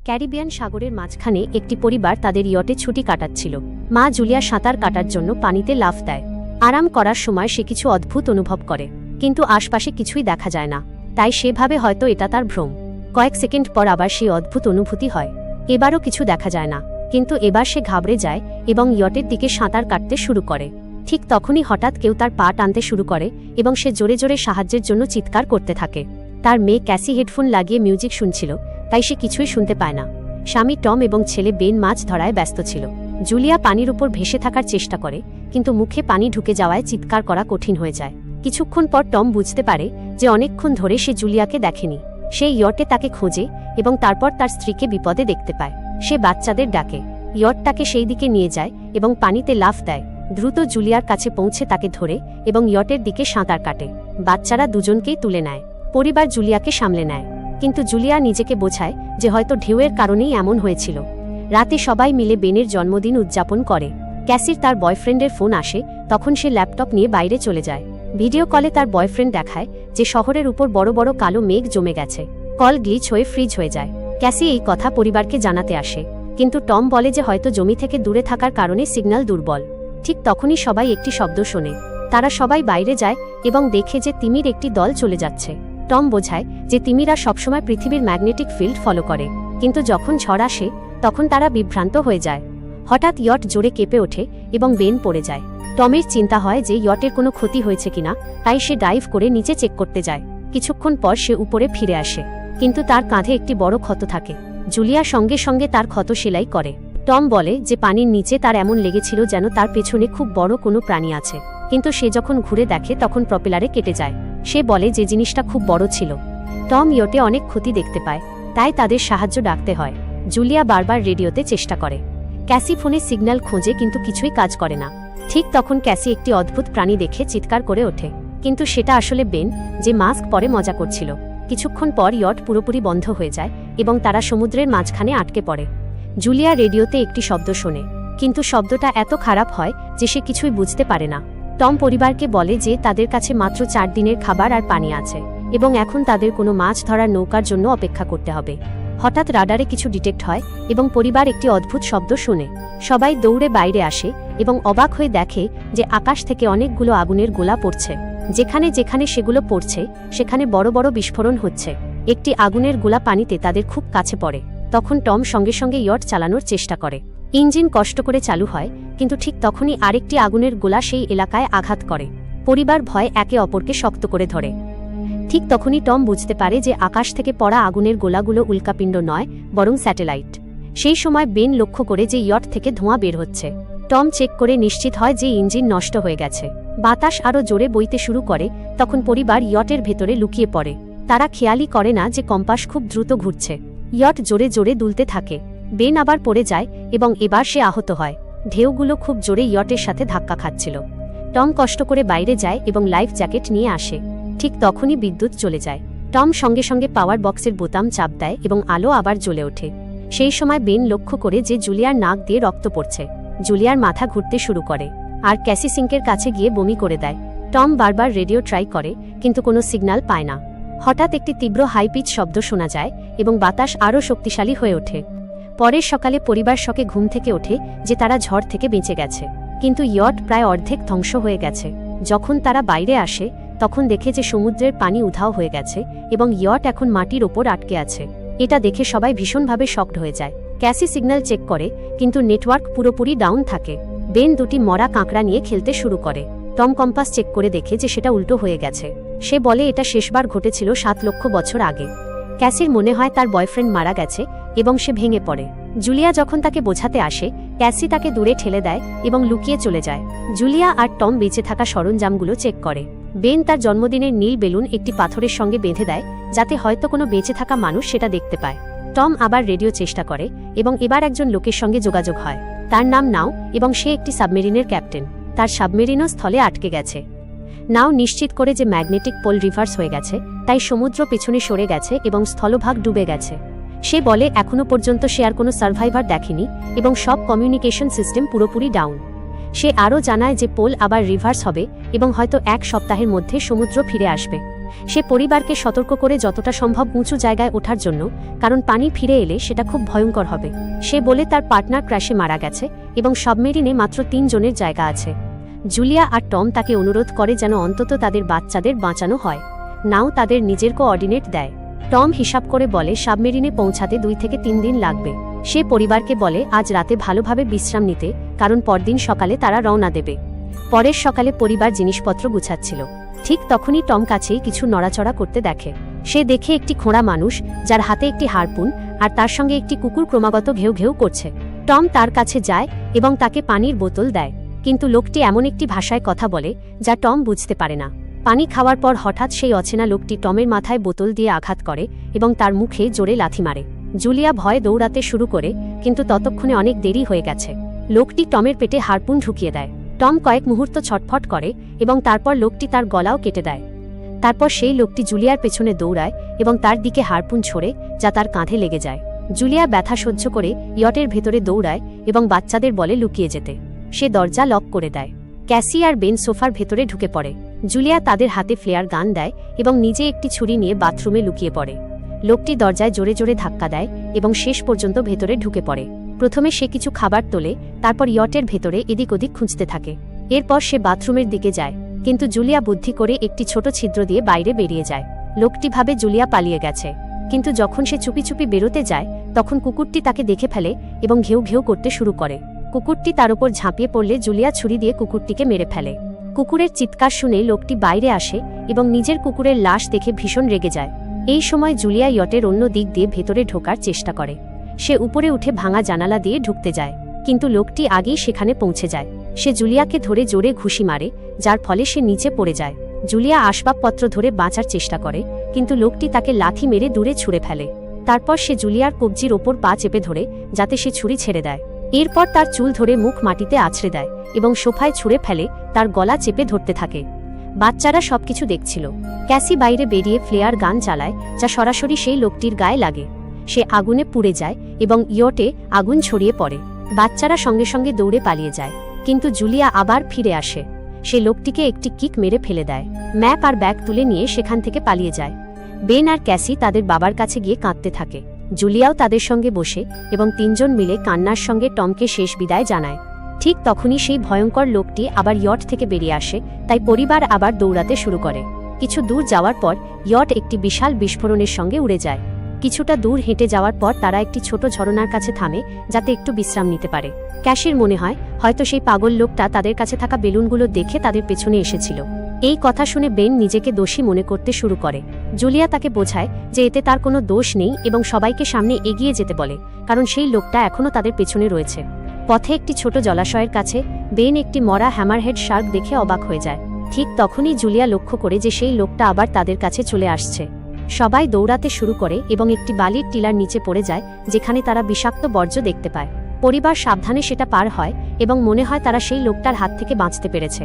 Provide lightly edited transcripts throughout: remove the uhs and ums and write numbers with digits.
Caribbean সাগরের মাঝখানে একটি পরিবার তাদের ইয়টে ছুটি কাটাচ্ছিল। মা জুলিয়া সাঁতার কাটার জন্য পানিতে লাফ দেয়। আরাম করার সময় সে কিছু অদ্ভুত অনুভব করে, কিন্তু আশপাশে কিছুই দেখা যায় না, তাই সে ভাবে হয়তো এটা তার ভ্রম। কয়েক সেকেন্ড পর আবার সেই অদ্ভুত অনুভূতি হয়। এবারও কিছু দেখা যায় না, কিন্তু এবার সে ঘাবড়ে যায় এবং ইয়টের দিকে সাঁতার কাটতে শুরু করে। ঠিক তখনই হঠাৎ কেউ তার পা টানতে শুরু করে এবং সে জোরে জোরে সাহায্যের জন্য চিৎকার করতে থাকে। তার মেয়ে ক্যাসি হেডফোন লাগিয়ে মিউজিক শুনছিল, তাই সে কিছুই শুনতে পায় না। স্বামী টম এবং ছেলে বেন মাছ ধরায় ব্যস্ত ছিল। জুলিয়া পানির উপর ভেসে থাকার চেষ্টা করে, কিন্তু মুখে পানি ঢুকে যাওয়ায় চিৎকার করা কঠিন হয়ে যায়। কিছুক্ষণ পর টম বুঝতে পারে যে অনেকক্ষণ ধরে সে জুলিয়াকে দেখেনি। সে ইয়টে তাকে খোঁজে এবং তারপর তার স্ত্রীকে বিপদে দেখতে পায়। সে বাচ্চাদের ডাকে। ইয়ট তাকে সেই দিকে নিয়ে যায় এবং পানিতে লাফ দেয়। দ্রুত জুলিয়ার কাছে পৌঁছে তাকে ধরে এবং ইয়টের দিকে সাঁতার কাটে। বাচ্চারা দুজনকেই তুলে নেয়। পরিবার জুলিয়াকে সামলে নেয়, কিন্তু জুলিয়া নিজেকে বোঝায় যে হয়তো ঢেউয়ের কারণেই এমন হয়েছিল। রাতে সবাই মিলে বেনের জন্মদিন উদযাপন করে। ক্যাসির তার বয়ফ্রেন্ডের ফোন আসে, তখন সে ল্যাপটপ নিয়ে বাইরে চলে যায়। ভিডিও কলে তার বয়ফ্রেন্ড দেখায় যে শহরের উপর বড় বড় কালো মেঘ জমে গেছে। কল গ্লিচ হয়ে ফ্রিজ হয়ে যায়। ক্যাসি এই কথা পরিবারকে জানাতে আসে, কিন্তু টম বলে যে হয়তো জমি থেকে দূরে থাকার কারণে সিগন্যাল দুর্বল। ঠিক তখনই সবাই একটি শব্দ শোনে। তারা সবাই বাইরে যায় এবং দেখে যে তিমির একটি দল চলে যাচ্ছে। টম বোঝায় যে তিমিরা সবসময় পৃথিবীর ম্যাগনেটিক ফিল্ড ফলো করে, কিন্তু যখন ঝড় আসে তখন তারা বিভ্রান্ত হয়ে যায়। হঠাৎ ইয়ট জোরে কেঁপে ওঠে এবং বেন পড়ে যায়। টমের চিন্তা হয় যে ইয়টের কোনো ক্ষতি হয়েছে কিনা, তাই সে ডাইভ করে নিচে চেক করতে যায়। কিছুক্ষণ পর সে উপরে ফিরে আসে, কিন্তু তার কাঁধে একটি বড় ক্ষত থাকে। জুলিয়া সঙ্গে সঙ্গে তার ক্ষত সেলাই করে। টম বলে যে পানির নিচে তার এমন লেগেছিল যেন তার পেছনে খুব বড় কোনো প্রাণী আছে, কিন্তু সে যখন ঘুরে দেখে তখন প্রপেলারে কেটে যায়। সে বলে যে জিনিসটা খুব বড় ছিল। টম ইয়টে অনেক ক্ষতি দেখতে পায়, তাই তাদের সাহায্য ডাকতে হয়। জুলিয়া বারবার রেডিওতে চেষ্টা করে। ক্যাসি ফোনে সিগন্যাল খোঁজে, কিন্তু কিছুই কাজ করে না। ঠিক তখন ক্যাসি একটি অদ্ভুত প্রাণী দেখে চিৎকার করে ওঠে, কিন্তু সেটা আসলে বেন, যে মাস্ক পরে মজা করছিল। কিছুক্ষণ পর ইয়ট পুরোপুরি বন্ধ হয়ে যায় এবং তারা সমুদ্রের মাঝখানে আটকে পড়ে। জুলিয়া রেডিওতে একটি শব্দ শোনে, কিন্তু শব্দটা এত খারাপ হয় যে সে কিছুই বুঝতে পারে না। টম পরিবারকে বলে যে তাদের কাছে মাত্র 4 দিনের খাবার আর পানি আছে এবং এখন তাদের কোনো মাছ ধরার নৌকার জন্য অপেক্ষা করতে হবে। হঠাৎ রাডারে কিছু ডিটেক্ট হয় এবং পরিবার একটি অদ্ভুত শব্দ শোনে। সবাই দৌড়ে বাইরে আসে এবং অবাক হয়ে দেখে যে আকাশ থেকে অনেকগুলো আগুনের গোলা পড়ছে। যেখানে যেখানে সেগুলো পড়ছে সেখানে বড় বড় বিস্ফোরণ হচ্ছে। একটি আগুনের গোলা পানিতে তাদের খুব কাছে পড়ে। তখন টম সঙ্গে সঙ্গে ইয়ট চালানোর চেষ্টা করে। ইঞ্জিন কষ্ট করে চালু হয়, কিন্তু ঠিক তখনই আরেকটি আগুনের গোলা সেই এলাকায় আঘাত করে। পরিবার ভয় একে অপরকে শক্ত করে ধরে। ঠিক তখনই টম বুঝতে পারে যে আকাশ থেকে পড়া আগুনের গোলাগুলো উল্কাপিণ্ড নয়, বরং স্যাটেলাইট। সেই সময় বেন লক্ষ্য করে যে ইয়ট থেকে ধোঁয়া বের হচ্ছে। টম চেক করে নিশ্চিত হয় যে ইঞ্জিন নষ্ট হয়ে গেছে। বাতাস আরও জোরে বইতে শুরু করে। তখন পরিবার ইয়টের ভেতরে লুকিয়ে পড়ে। তারা খেয়ালই করে না যে কম্পাস খুব দ্রুত ঘুরছে। ইয়ট জোরে জোরে দুলতে থাকে। বেন আবার পড়ে যায় এবং এবার সে আহত হয়। ঢেউগুলো খুব জোরে ইয়টের সাথে ধাক্কা খাচ্ছিল। টম কষ্ট করে বাইরে যায় এবং লাইফ জ্যাকেট নিয়ে আসে। ঠিক তখনই বিদ্যুৎ চলে যায়। টম সঙ্গে সঙ্গে পাওয়ার বক্সের বোতাম চাপ দেয় এবং আলো আবার জ্বলে ওঠে। সেই সময় বেন লক্ষ্য করে যে জুলিয়ার নাক দিয়ে রক্ত পড়ছে। জুলিয়ার মাথা ঘুরতে শুরু করে আর ক্যাসি সিঙ্কের কাছে গিয়ে বমি করে দেয়। টম বারবার রেডিও ট্রাই করে, কিন্তু কোনো সিগন্যাল পায় না। হঠাৎ একটি তীব্র হাই পিচ শব্দ শোনা যায় এবং বাতাস আরও শক্তিশালী হয়ে ওঠে। পরের সকালে পরিবার শকে ঘুম থেকে ওঠে যে তারা ঝড় থেকে বেঁচে গেছে, কিন্তু ইয়ট প্রায় অর্ধেক ধ্বংস হয়ে গেছে। যখন তারা বাইরে আসে তখন দেখে যে সমুদ্রের পানি উধাও হয়ে গেছে এবং ইয়ট এখন মাটির ওপর আটকে আছে। এটা দেখে সবাই ভীষণভাবে শকড হয়ে যায়। ক্যাসি সিগন্যাল চেক করে, কিন্তু নেটওয়ার্ক পুরোপুরি ডাউন থাকে। বেন দুটি মরা কাঁকড়া নিয়ে খেলতে শুরু করে। টম কম্পাস চেক করে দেখে যে সেটা উল্টো হয়ে গেছে। সে বলে এটা শেষবার ঘটেছিল 7 লক্ষ বছর আগে। ক্যাসির মনে হয় তার বয়ফ্রেন্ড মারা গেছে এবং সে ভেঙে পড়ে। জুলিয়া যখন তাকে বোঝাতে আসে, ক্যাসি তাকে দূরে ঠেলে দেয় এবং লুকিয়ে চলে যায়। জুলিয়া আর টম বেঁচে থাকা সরঞ্জামগুলো চেক করে। বেন তার জন্মদিনের নীল বেলুন একটি পাথরের সঙ্গে বেঁধে দেয়, যাতে হয়তো কোনো বেঁচে থাকা মানুষ সেটা দেখতে পায়। টম আবার রেডিও চেষ্টা করে এবং এবার একজন লোকের সঙ্গে যোগাযোগ হয়। তার নাম নাও এবং সে একটি সাবমেরিনের ক্যাপ্টেন। তার সাবমেরিনও স্থলে আটকে গেছে। নাও নিশ্চিত করে যে ম্যাগনেটিক পোল রিভার্স হয়ে গেছে, তাই সমুদ্র পেছনে সরে গেছে এবং স্থলভাগ ডুবে গেছে। সে বলে এখনো পর্যন্ত সে আর কোনো সার্ভাইভার দেখেনি এবং সব কমিউনিকেশন সিস্টেম পুরোপুরি ডাউন। সে আরও জানায় যে পোল আবার রিভার্স হবে এবং হয়তো 1 সপ্তাহের মধ্যে সমুদ্র ফিরে আসবে। সে পরিবারকে সতর্ক করে যতটা সম্ভব উঁচু জায়গায় ওঠার জন্য, কারণ পানি ফিরে এলে সেটা খুব ভয়ঙ্কর হবে। সে বলে তার পার্টনার ক্র্যাশে মারা গেছে এবং সাবমেরিনে মাত্র 3 জনের জায়গা আছে। জুলিয়া আর টম তাকে অনুরোধ করে যেন অন্তত তাদের বাচ্চাদের বাঁচানো হয়, নাও তাদের নিজের কোঅর্ডিনেট দেয়। টম হিসাব করে বলে সাবমেরিনে পৌঁছাতে 2 থেকে 3 দিন লাগবে। সে পরিবারকে বলে আজ রাতে ভালোভাবে বিশ্রাম নিতে, কারণ পরদিন সকালে তারা রওনা দেবে। পরের সকালে পরিবার জিনিসপত্র গুছাচ্ছিল। ঠিক তখনই টম কাছেই কিছু নড়াচড়া করতে দেখে। সে দেখে একটি খোঁড়া মানুষ, যার হাতে একটি হারপুন, আর তার সঙ্গে একটি কুকুর ক্রমাগত ঘেউ ঘেউ করছে। টম তার কাছে যায় এবং তাকে পানির বোতল দেয়, কিন্তু লোকটি এমন একটি ভাষায় কথা বলে যা টম বুঝতে পারে না। পানি খাওয়ার পর হঠাৎ সেই অচেনা লোকটি টমের মাথায় বোতল দিয়ে আঘাত করে এবং তার মুখে জোরে লাথি মারে। জুলিয়া ভয়ে দৌড়াতে শুরু করে, কিন্তু ততক্ষণে অনেক দেরি হয়ে গেছে। লোকটি টমের পেটে হারপুন ঢুকিয়ে দেয়। টম কয়েক মুহূর্ত ছটফট করে এবং তারপর লোকটি তার গলাও কেটে দেয়। তারপর সেই লোকটি জুলিয়ার পেছনে দৌড়ায় এবং তার দিকে হারপুন ছোড়ে, যা তার কাঁধে লেগে যায়। জুলিয়া ব্যথা সহ্য করে ইয়টের ভেতরে দৌড়ায় এবং বাচ্চাদের বলে লুকিয়ে যেতে। সে দরজা লক করে দেয়। ক্যাসি আর বেন সোফার ভেতরে ঢুকে পড়ে। জুলিয়া তাদের হাতে ফ্লেয়ার গান দেয় এবং নিজে একটি ছুরি নিয়ে বাথরুমে লুকিয়ে পড়ে। লোকটি দরজায় জোরে জোরে ধাক্কা দেয় এবং শেষ পর্যন্ত ভেতরে ঢুকে পড়ে। প্রথমে সে কিছু খাবার তোলে, তারপর ইয়টের ভেতরে এদিক ওদিক খুঁজতে থাকে। এরপর সে বাথরুমের দিকে যায়, কিন্তু জুলিয়া বুদ্ধি করে একটি ছোট ছিদ্র দিয়ে বাইরে বেরিয়ে যায়। লোকটি ভাবে জুলিয়া পালিয়ে গেছে, কিন্তু যখন সে চুপি চুপি বেরোতে যায় তখন কুকুরটি তাকে দেখে ফেলে এবং ঘেউ ঘেউ করতে শুরু করে। কুকুরটি তার উপর ঝাঁপিয়ে পড়লে জুলিয়া ছুরি দিয়ে কুকুরটিকে মেরে ফেলে। কুকুরের চিৎকার শুনে লোকটি বাইরে আসে এবং নিজের কুকুরের লাশ দেখে ভীষণ রেগে যায়। এই সময় জুলিয়া ইয়টের অন্য দিক দিয়ে ভেতরে ঢোকার চেষ্টা করে। সে উপরে উঠে ভাঙা জানালা দিয়ে ঢুকতে যায়, কিন্তু লোকটি আগেই সেখানে পৌঁছে যায়। সে জুলিয়াকে ধরে জোরে ঘুষি মারে, যার ফলে সে নিচে পড়ে যায়। জুলিয়া আসবাবপত্র ধরে বাঁচার চেষ্টা করে, কিন্তু লোকটি তাকে লাথি মেরে দূরে ছুঁড়ে ফেলে। তারপর সে জুলিয়ার কবজির ওপর পা চেপে ধরে, যাতে সে ছুরি ছেড়ে দেয়। এরপর তার চুল ধরে মুখ মাটিতে আছড়ে দেয় এবং সোফায় ছুঁড়ে ফেলে, তার গলা চেপে ধরতে থাকে। বাচ্চারা সবকিছু দেখছিল। ক্যাসি বাইরে বেরিয়ে ফ্লেয়ার গান চালায়, যা সরাসরি সেই লোকটির গায়ে লাগে। সে আগুনে পুড়ে যায় এবং ইয়টে আগুন ছড়িয়ে পড়ে। বাচ্চারা সঙ্গে সঙ্গে দৌড়ে পালিয়ে যায়, কিন্তু জুলিয়া আবার ফিরে আসে। সে লোকটিকে একটি কিক মেরে ফেলে দেয়। ম্যাপ আর ব্যাগ তুলে নিয়ে সেখান থেকে পালিয়ে যায়। বেন আর ক্যাসি তাদের বাবার কাছে গিয়ে কাঁদতে থাকে। জুলিয়াও তাদের সঙ্গে বসে এবং 3 জন মিলে কান্নার সঙ্গে টমকে শেষ বিদায় জানায়। ঠিক তখনই সেই ভয়ঙ্কর লোকটি আবার ইয়ট থেকে বেরিয়ে আসে, তাই পরিবার আবার দৌড়াতে শুরু করে। কিছু দূর যাওয়ার পর ইয়ট একটি বিশাল বিস্ফোরণের সঙ্গে উড়ে যায়। কিছুটা দূর হেঁটে যাওয়ার পর তারা একটি ছোট ঝরনার কাছে থামে, যাতে একটু বিশ্রাম নিতে পারে। ক্যাশির মনে হয় হয়তো সেই পাগল লোকটা তাদের কাছে থাকা বেলুনগুলো দেখে তাদের পেছনে এসেছিল। এই কথা শুনে বেন নিজেকে দোষী মনে করতে শুরু করে। জুলিয়া তাকে বোঝায় যে এতে তার কোনো দোষ নেই এবং সবাইকে সামনে এগিয়ে যেতে বলে, কারণ সেই লোকটা এখনও তাদের পেছনে রয়েছে। পথে একটি ছোট জলাশয়ের কাছে বেন একটি মরা হ্যামারহেড শার্ক দেখে অবাক হয়ে যায়। ঠিক তখনই জুলিয়া লক্ষ্য করে যে সেই লোকটা আবার তাদের কাছে চলে আসছে। সবাই দৌড়াতে শুরু করে এবং একটি বালির টিলার নিচে পড়ে যায়, যেখানে তারা বিষাক্ত বর্জ্য দেখতে পায়। পরিবার সাবধানে সেটা পার হয় এবং মনে হয় তারা সেই লোকটার হাত থেকে বাঁচতে পেরেছে।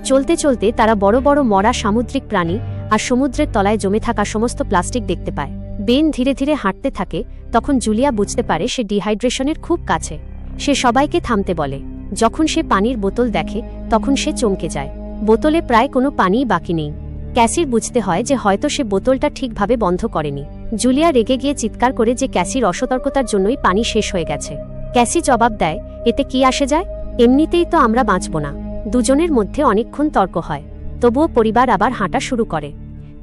চলতে চলতে তারা বড় বড় মরা সামুদ্রিক প্রাণী আর সমুদ্রের তলায় জমে থাকা সমস্ত প্লাস্টিক দেখতে পায়। বেন ধীরে ধীরে হাঁটতে থাকে। তখন জুলিয়া বুঝতে পারে সে ডিহাইড্রেশনের খুব কাছে। সে সবাইকে থামতে বলে। যখন সে পানির বোতল দেখে তখন সে চমকে যায়। বোতলে প্রায় কোনো পানিই বাকি নেই। ক্যাসির বুঝতে হয় যে হয়তো সে বোতলটা ঠিকভাবে বন্ধ করেনি। জুলিয়া রেগে গিয়ে চিৎকার করে যে ক্যাসির অসতর্কতার জন্যই পানি শেষ হয়ে গেছে। ক্যাসি জবাব দেয়, এতে কি আসে যায়, এমনিতেই তো আমরা বাঁচব না। দুজনের মধ্যে অনেকক্ষণ তর্ক হয়, তবুও পরিবার আবার হাঁটা শুরু করে।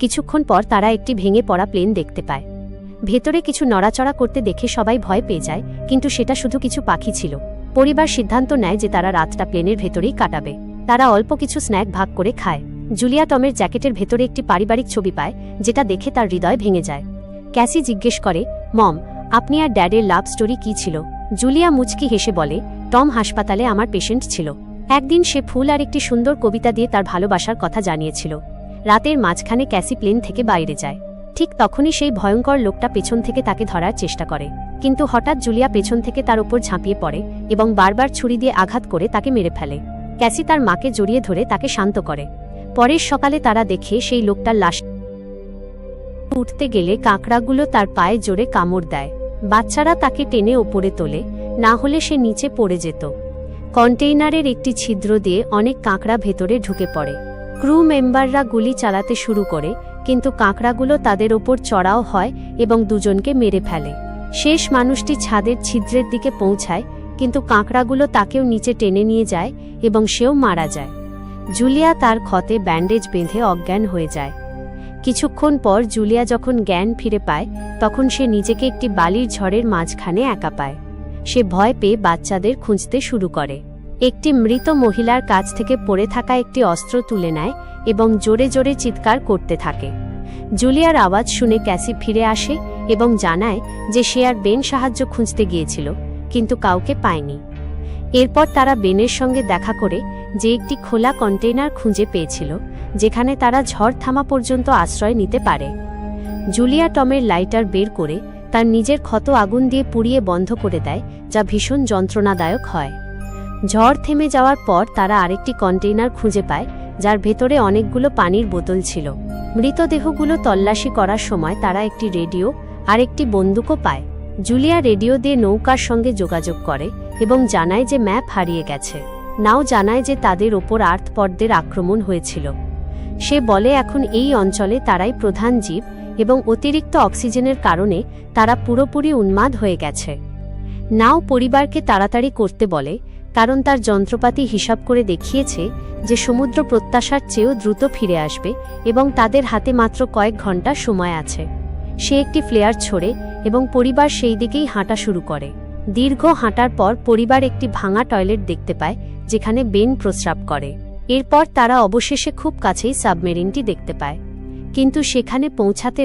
কিছুক্ষণ পর তারা একটি ভেঙে পড়া প্লেন দেখতে পায়। ভেতরে কিছু নড়াচড়া করতে দেখে সবাই ভয় পেয়ে যায়, কিন্তু সেটা শুধু কিছু পাখি ছিল। পরিবার সিদ্ধান্ত নেয় যে তারা রাতটা প্লেনের ভেতরেই কাটাবে। তারা অল্প কিছু স্ন্যাক ভাগ করে খায়। জুলিয়া টমের জ্যাকেটের ভেতরে একটি পারিবারিক ছবি পায়, যেটা দেখে তার হৃদয় ভেঙে যায়। ক্যাসি জিজ্ঞেস করে, মম, আপনি আর ড্যাডের লাভ স্টোরি কী ছিল? জুলিয়া মুচকি হেসে বলে, টম হাসপাতালে আমার পেশেন্ট ছিল। একদিন সে ফুল আর একটি সুন্দর কবিতা দিয়ে তার ভালোবাসার কথা জানিয়েছিল। রাতের মাঝখানে ক্যাসি প্লেন থেকে বাইরে যায়। ঠিক তখনই সেই ভয়ঙ্কর লোকটা পেছন থেকে তাকে ধরার চেষ্টা করে, কিন্তু হঠাৎ জুলিয়া পেছন থেকে তার উপর ঝাঁপিয়ে পড়ে এবং বারবার ছুরি দিয়ে আঘাত করে তাকে মেরে ফেলে। ক্যাসি তার মাকে জড়িয়ে ধরে তাকে শান্ত করে। পরের সকালে তারা দেখে সেই লোকটার লাশ। উঠতে গেলে কাঁকড়াগুলো তার পায়ে জোরে কামড় দেয়। বাচ্চারা তাকে টেনে ওপরে তোলে, না হলে সে নিচে পড়ে যেত। কন্টেইনারের একটি ছিদ্র দিয়ে অনেক কাঁকড়া ভেতরে ঢুকে পড়ে। ক্রু মেম্বাররা গুলি চালাতে শুরু করে, কিন্তু কাঁকড়াগুলো তাদের ওপর চড়াও হয় এবং দুজনকে মেরে ফেলে। শেষ মানুষটি ছাদের ছিদ্রের দিকে পৌঁছায়, কিন্তু কাঁকড়াগুলো তাকেও নিচে টেনে নিয়ে যায় এবং সেও মারা যায়। জুলিয়া তার ক্ষতে ব্যান্ডেজ বেঁধে অজ্ঞান হয়ে যায়। কিছুক্ষণ পর জুলিয়া যখন জ্ঞান ফিরে পায়, তখন সে নিজেকে একটি বালির ঝড়ের মাঝখানে একা পায়। সে ভয় পেয়ে বাচ্চাদের খুঁজতে শুরু করে। একটি মৃত মহিলার কাছ থেকে পড়ে থাকা একটি অস্ত্র তুলে নেয় এবং জোরে জোরে চিৎকার করতে থাকে। জুলিয়ার আওয়াজ শুনে ক্যাসি ফিরে আসে এবং জানায় যে সে আর বেন সাহায্য খুঁজতে গিয়েছিল, কিন্তু কাউকে পায়নি। এরপর তারা বেনের সঙ্গে দেখা করে যে একটি খোলা কন্টেইনার খুঁজে পেয়েছিল, যেখানে তারা ঝড় থামা পর্যন্ত আশ্রয় নিতে পারে। জুলিয়া টমের লাইটার বের করে তার নিজের ক্ষত আগুন দিয়ে পুড়িয়ে বন্ধ করে দেয়, যা ভীষণ যন্ত্রণাদায়ক হয়। ঝড় থেমে যাওয়ার পর তারা আরেকটি কন্টেইনার খুঁজে পায়, যার ভেতরে অনেকগুলো পানির বোতল ছিল। মৃতদেহগুলো তল্লাশি করার সময় তারা একটি রেডিও আর একটি বন্দুকও পায়। জুলিয়া রেডিও দিয়ে নৌকার সঙ্গে যোগাযোগ করে এবং জানায় যে ম্যাপ হারিয়ে গেছে। নাও জানায় যে তাদের ওপর আর্থপডদের আক্রমণ হয়েছিল। সে বলে এখন এই অঞ্চলে তারাই প্রধান জীব এবং অতিরিক্ত অক্সিজেনের কারণে তারা পুরোপুরি উন্মাদ হয়ে গেছে। নাও পরিবারকে তাড়াতাড়ি করতে বলে, কারণ তার যন্ত্রপাতি হিসাব করে দেখিয়েছে যে সমুদ্র প্রত্যাশার চেয়েও দ্রুত ফিরে আসবে এবং তাদের হাতে মাত্র কয়েক ঘন্টা সময় আছে। সে একটি ফ্লেয়ার ছোড়ে এবং পরিবার সেই দিকেই হাঁটা শুরু করে। দীর্ঘ হাঁটার পর পরিবার একটি ভাঙা টয়লেট দেখতে পায়, যেখানে বেন প্রস্রাব করে। এরপর তারা অবশেষে খুব কাছেই সাবমেরিনটি দেখতে পায়, কিন্তু সেখানে পৌঁছাতে